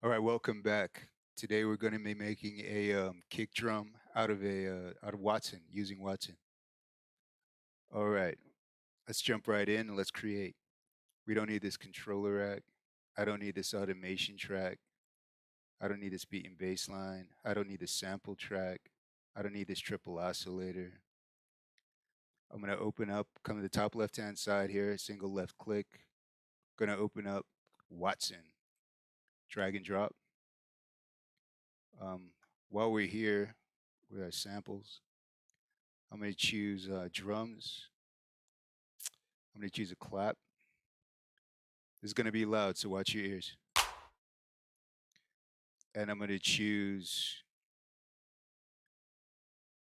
All right, welcome back. Today we're going to be making a kick drum out of WatSyn using WatSyn. All right, let's jump right in and let's create. We don't need this controller rack. I don't need this automation track. I don't need this beat and bass line. I don't need this sample track. I don't need this triple oscillator. I'm going to open up, come to the top left-hand side here, single left click. Going to open up WatSyn, drag and drop. Um, while we're here with our samples, I'm going to choose drums. I'm going to choose a clap. This is going to be loud, so watch your ears. And I'm going to choose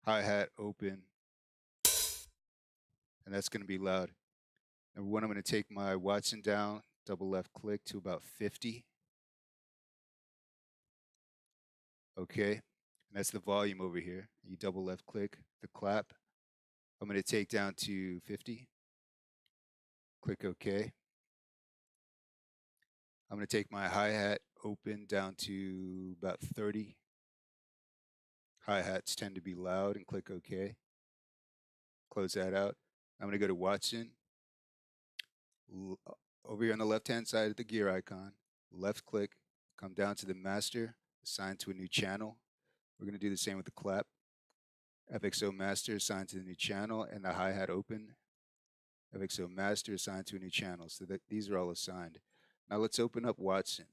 hi-hat open, and that's going to be loud. Number one, I'm going to take my WatSyn down, double left click to about 50. Okay, and that's the volume over here. You double left click the clap. I'm going to take down to 50. Click OK. I'm going to take my hi-hat open down to about 30. Hi-hats tend to be loud, and click OK. Close that out. I'm going to go to WatSyn. Over here on the left-hand side of the gear icon, left click, come down to the master, assign to a new channel. We're going to do the same with the clap. FXO master assigned to the new channel, and the hi-hat open. FXO master assigned to a new channel. So that these are all assigned. Now let's open up WatSyn.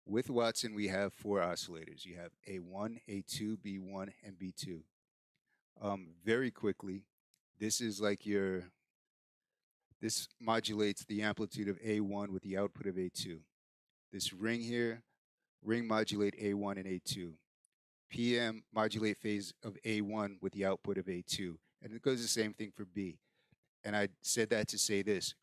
With WatSyn, we have 4 oscillators. You have A1, A2, B1, and B2. Very quickly, this is like this modulates the amplitude of A1 with the output of A2. This ring here, ring modulate A1 and A2. PM modulate phase of A1 with the output of A2. And it goes the same thing for B. And I said that to say this.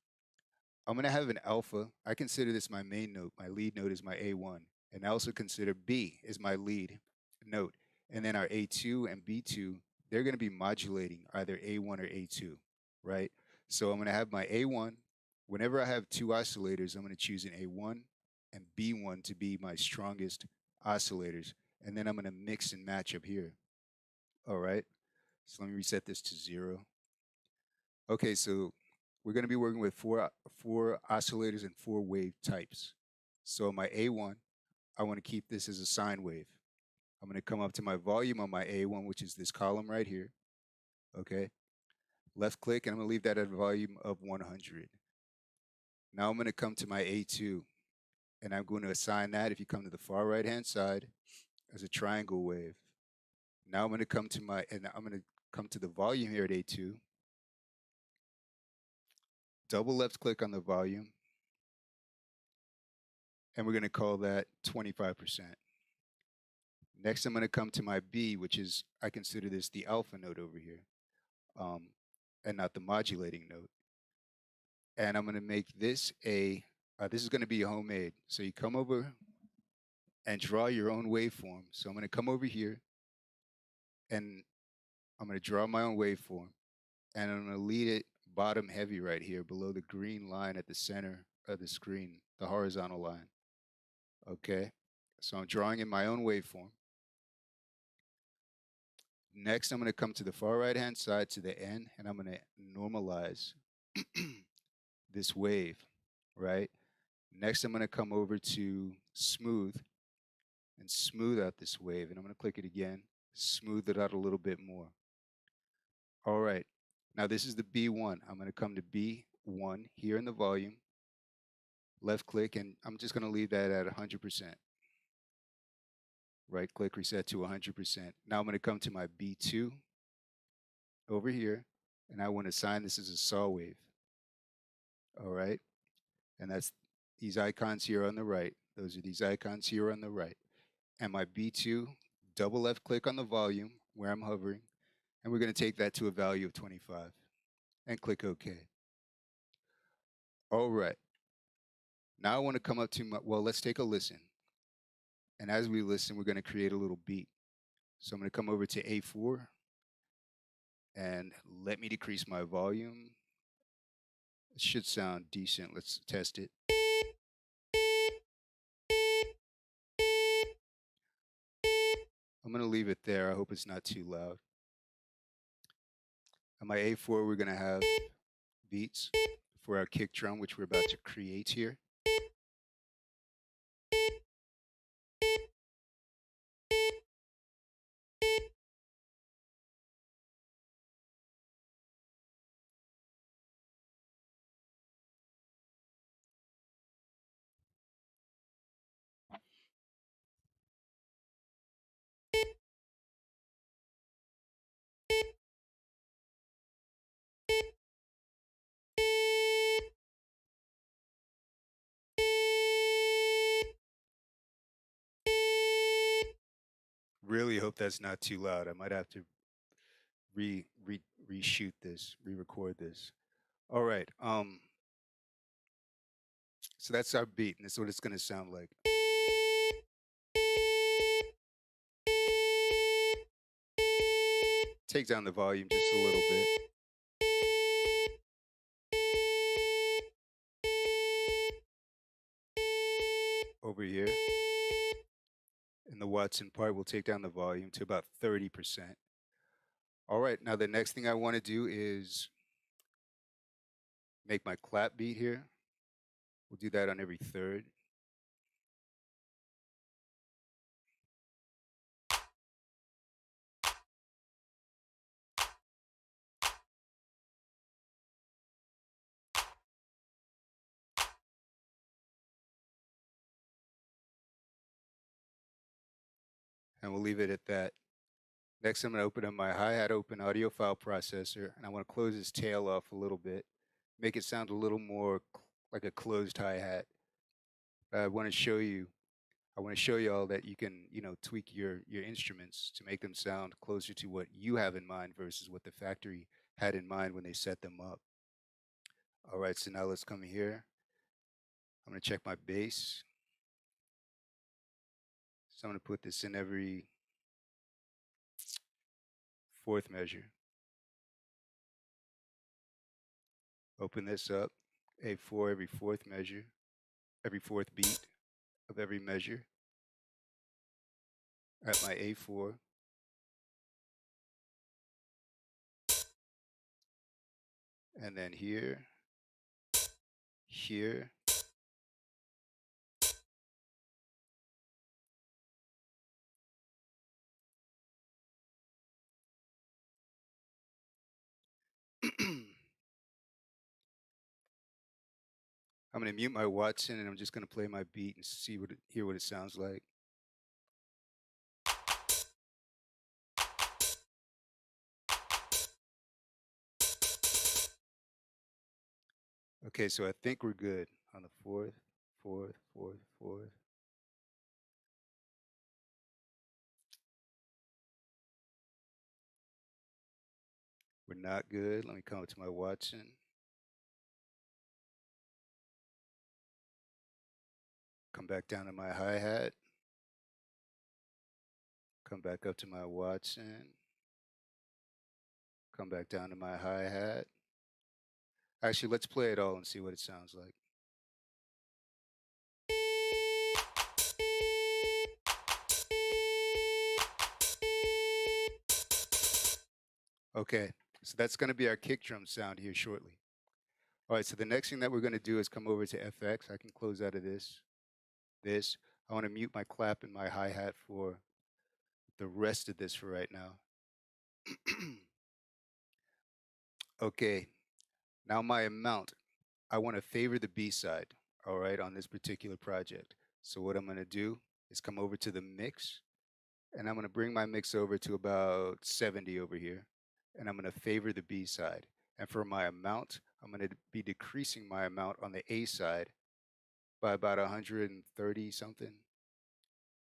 I'm going to have an alpha. I consider this my main note. My lead note is my A1. And I also consider B as my lead note. And then our A2 and B2, they're going to be modulating either A1 or A2, right? So I'm going to have my A1. Whenever I have 2 oscillators, I'm going to choose an A1 and B1 to be my strongest oscillators. And then I'm going to mix and match up here. All right. So let me reset this to 0. Okay, so we're going to be working with four oscillators and 4 wave types. So my A1, I want to keep this as a sine wave. I'm going to come up to my volume on my A1, which is this column right here. Okay. Left click, and I'm going to leave that at a volume of 100. Now I'm going to come to my A2, and I'm going to assign that, if you come to the far right-hand side, as a triangle wave. Now I'm going to come to the volume here at A2. Double left click on the volume, and we're going to call that 25%. Next, I'm going to come to my B, which is, I consider this the alpha note over here, and not the modulating note. And I'm going to make this this is going to be homemade. So you come over and draw your own waveform. So I'm going to come over here, and I'm going to draw my own waveform, and I'm going to lead it bottom heavy right here below the green line at the center of the screen, the horizontal line. Okay, so I'm drawing in my own waveform. Next, I'm going to come to the far right-hand side to the end, and I'm going to normalize this wave, right? Next, I'm going to come over to smooth and smooth out this wave, and I'm going to click it again, smooth it out a little bit more. All right, now this is the B1. I'm going to come to B1 here in the volume, left click, and I'm just going to leave that at 100%. Right click, reset to 100%. Now I'm going to come to my B2 over here, and I want to assign this as a saw wave. All right, and that's these icons here on the right. Those are these icons here on the right. And my B2, double left click on the volume where I'm hovering, and we're going to take that to a value of 25 and click OK. All right. Now I want to come up to let's take a listen. And as we listen, we're going to create a little beat. So I'm going to come over to A4 and let me decrease my volume. It should sound decent. Let's test it. I'm going to leave it there. I hope it's not too loud. On my A4, we're going to have beats for our kick drum, which we're about to create here. Really hope that's not too loud. I might have to reshoot this, re-record this. All right. So that's our beat, and that's what it's going to sound like. Take down the volume just a little bit. Over here. In the WatSyn part, we'll take down the volume to about 30%. All right, now the next thing I want to do is make my clap beat here. We'll do that on every third. And we'll leave it at that. Next, I'm going to open up my hi-hat open audio file processor, and I want to close this tail off a little bit, make it sound a little more like a closed hi-hat. I want to show you all that you can, tweak your instruments to make them sound closer to what you have in mind versus what the factory had in mind when they set them up. All right, so now let's come here. I'm going to check my bass. So I'm going to put this in every fourth measure. Open this up, A4 every fourth measure, every fourth beat of every measure at my A4. And then here, here, I'm going to mute my WatSyn and I'm just going to play my beat and hear what it sounds like. Okay, so I think we're good on the fourth, fourth, fourth, fourth. We're not good. Let me come up to my WatSyn. Come back down to my hi-hat. Come back up to my WatSyn. Come back down to my hi-hat. Actually, let's play it all and see what it sounds like. Okay, so that's going to be our kick drum sound here shortly. All right, so the next thing that we're going to do is come over to FX. I can close out of this. I want to mute my clap and my hi-hat for the rest of this for right now. Okay, now my amount. I want to favor the B side, all right, on this particular project. So what I'm going to do is come over to the mix, and I'm going to bring my mix over to about 70 over here, and I'm going to favor the B side. And for my amount, I'm going to be decreasing my amount on the A side by about 130 something,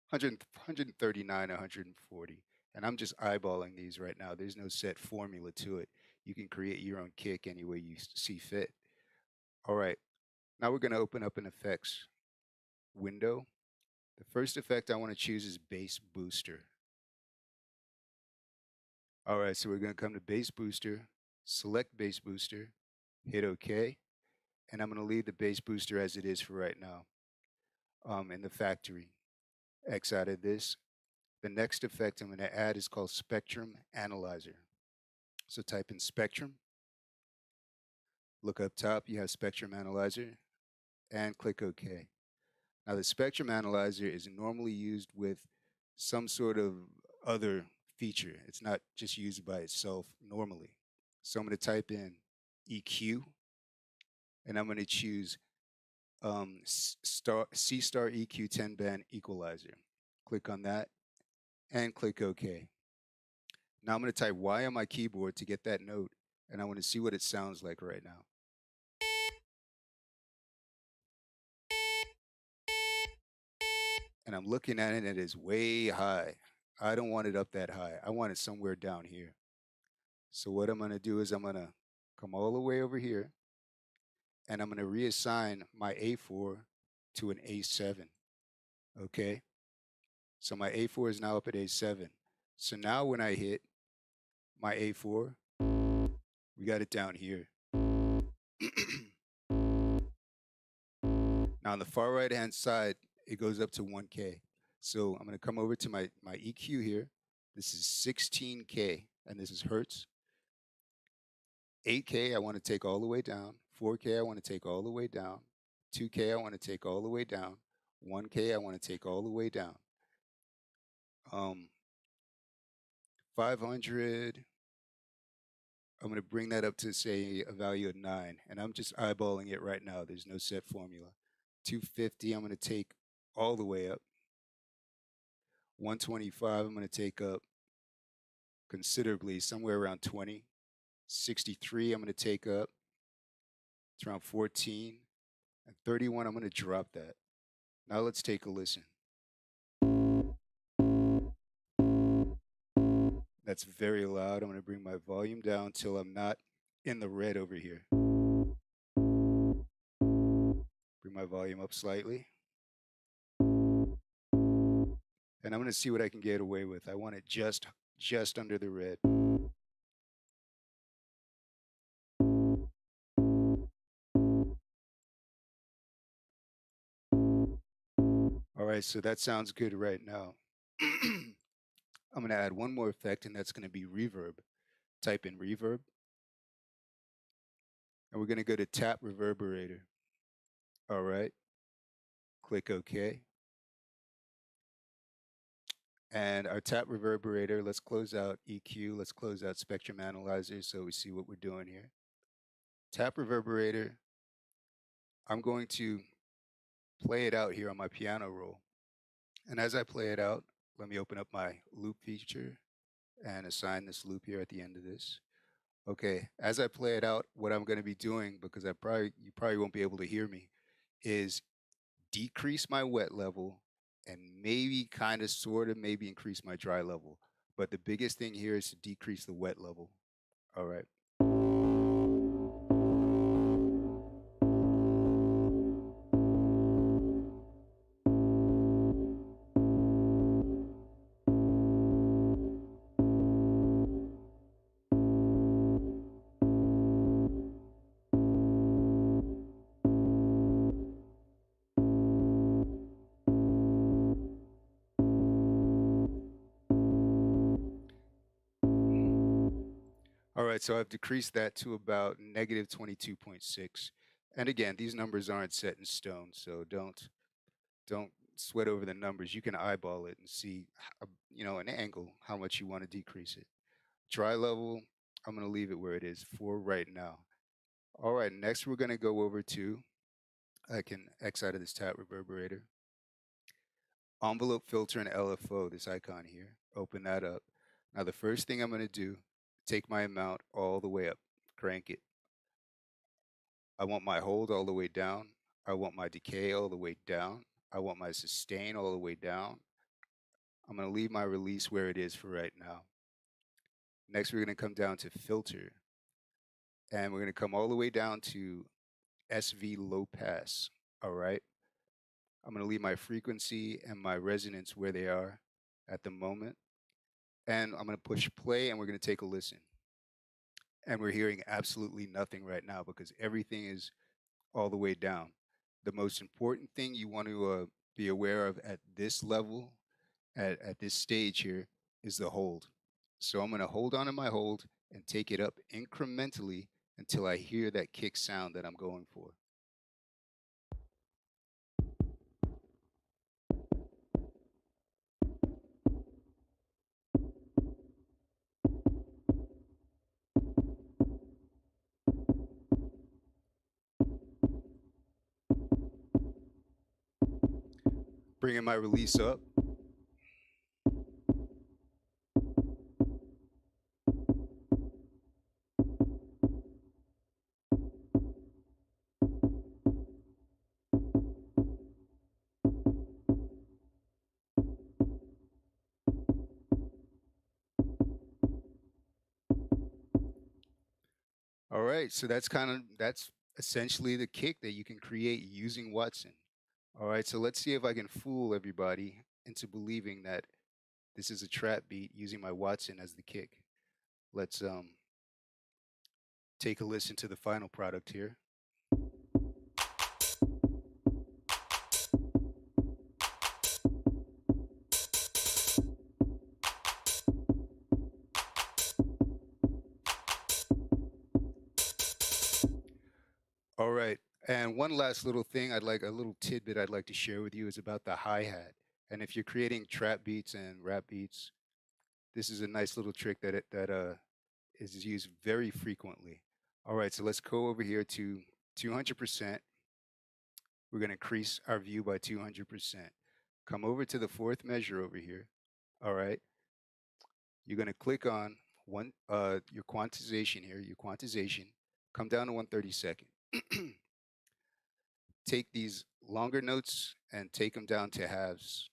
139, 140. And I'm just eyeballing these right now. There's no set formula to it. You can create your own kick any way you see fit. All right, now we're going to open up an effects window. The first effect I want to choose is bass booster. All right, so we're going to come to bass booster, select bass booster, hit OK, and I'm going to leave the bass booster as it is for right now in the factory. X out of this. The next effect I'm going to add is called Spectrum Analyzer. So type in Spectrum, look up top, you have Spectrum Analyzer, and click OK. Now the Spectrum Analyzer is normally used with some sort of other feature. It's not just used by itself normally. So I'm going to type in EQ, and I'm going to choose C star EQ 10 band equalizer. Click on that and click OK. Now I'm going to type Y on my keyboard to get that note, and I want to see what it sounds like right now. And I'm looking at it, and it is way high. I don't want it up that high. I want it somewhere down here. So what I'm going to do is I'm going to come all the way over here, and I'm going to reassign my A4 to an A7. Okay? So my A4 is now up at A7. So now when I hit my A4, we got it down here. Now on the far right hand side, it goes up to 1K. So I'm going to come over to my EQ here. This is 16K, and this is Hertz. 8K I want to take all the way down. 4K I want to take all the way down. 2K I want to take all the way down. 1K I want to take all the way down. 500, I'm going to bring that up to, say, a value of 9. And I'm just eyeballing it right now. There's no set formula. 250, I'm going to take all the way up. 125, I'm going to take up considerably, somewhere around 20. 63, I'm going to take up. It's around 14. And 31, I'm going to drop that. Now let's take a listen. That's very loud. I'm going to bring my volume down till I'm not in the red over here. Bring my volume up slightly. And I'm going to see what I can get away with. I want it just under the red. All right, so that sounds good right now. I'm going to add one more effect, and that's going to be reverb. Type in reverb. And we're going to go to tap reverberator. All right. Click OK. And our tap reverberator, let's close out EQ. Let's close out spectrum analyzer so we see what we're doing here. Tap reverberator, I'm going to play it out here on my piano roll. And as I play it out, let me open up my loop feature and assign this loop here at the end of this. Okay, as I play it out, what I'm going to be doing, because you probably won't be able to hear me, is decrease my wet level and maybe kind of sort of maybe increase my dry level. But the biggest thing here is to decrease the wet level. All right. All right, so I've decreased that to about negative 22.6. And again, these numbers aren't set in stone, so don't sweat over the numbers. You can eyeball it and see, an angle, how much you want to decrease it. Dry level, I'm going to leave it where it is for right now. All right, next we're going to go over to, I can X out of this tap reverberator. Envelope filter and LFO, this icon here. Open that up. Now the first thing I'm going to do, take my amount all the way up, crank it. I want my hold all the way down. I want my decay all the way down. I want my sustain all the way down. I'm going to leave my release where it is for right now. Next, we're going to come down to filter. And we're going to come all the way down to SV low pass. All right. I'm going to leave my frequency and my resonance where they are at the moment. And I'm going to push play, and we're going to take a listen. And we're hearing absolutely nothing right now because everything is all the way down. The most important thing you want to be aware of at this level at this stage here is the hold. So I'm going to hold on to my hold and take it up incrementally until I hear that kick sound that I'm going for. Bringing my release up. All right, so that's essentially the kick that you can create using WatSyn. All right, so let's see if I can fool everybody into believing that this is a trap beat using my WatSyn as the kick. Let's take a listen to the final product here. All right. And one last little thing a little tidbit I'd like to share with you is about the hi-hat. And if you're creating trap beats and rap beats, this is a nice little trick that is used very frequently. All right, so let's go over here to 200%. We're going to increase our view by 200%. Come over to the fourth measure over here. All right. You're going to click on your quantization here, your quantization. Come down to 1/32. Take these longer notes and take them down to halves,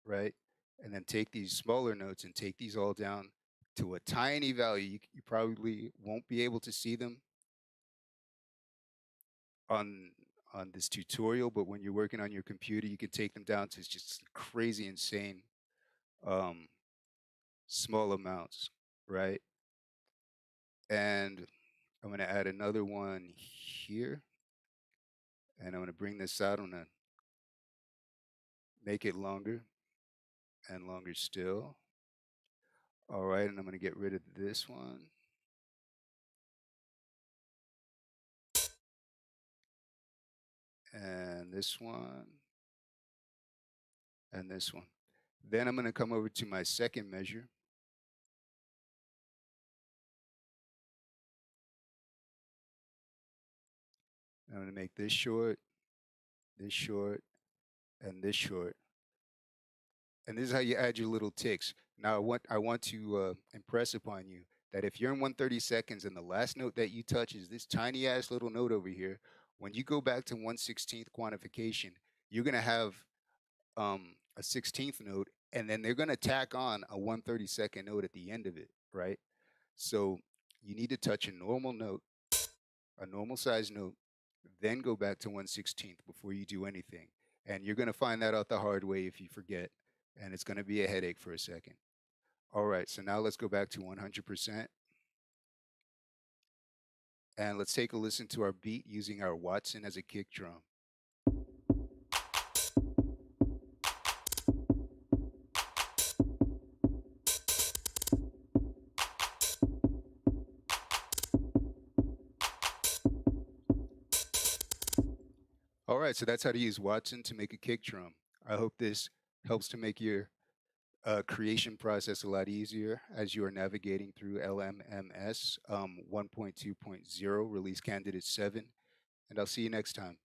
right? And then take these smaller notes and take these all down to a tiny value. You probably won't be able to see them on this tutorial, but when you're working on your computer, you can take them down to just crazy, insane, small amounts, right? And I'm going to add another one here, and I'm going to bring this out. I'm going to make it longer and longer still. All right, and I'm going to get rid of this one. And this one. And this one. Then I'm going to come over to my second measure. I'm going to make this short, and this short. And this is how you add your little ticks. Now, I want to impress upon you that if you're in 1/32 and the last note that you touch is this tiny ass little note over here, when you go back to 1/16 quantification, you're going to have a 16th note, and then they're going to tack on a 1/32 note at the end of it, right? So you need to touch a normal note, a normal size note, then go back to 1/16 before you do anything. And you're going to find that out the hard way if you forget, and it's going to be a headache for a second. All right, so now let's go back to 100%. And let's take a listen to our beat using our WatSyn as a kick drum. All right, so that's how to use WatSyn to make a kick drum. I hope this helps to make your creation process a lot easier as you are navigating through LMMS 1.2.0 release candidate 7. And I'll see you next time.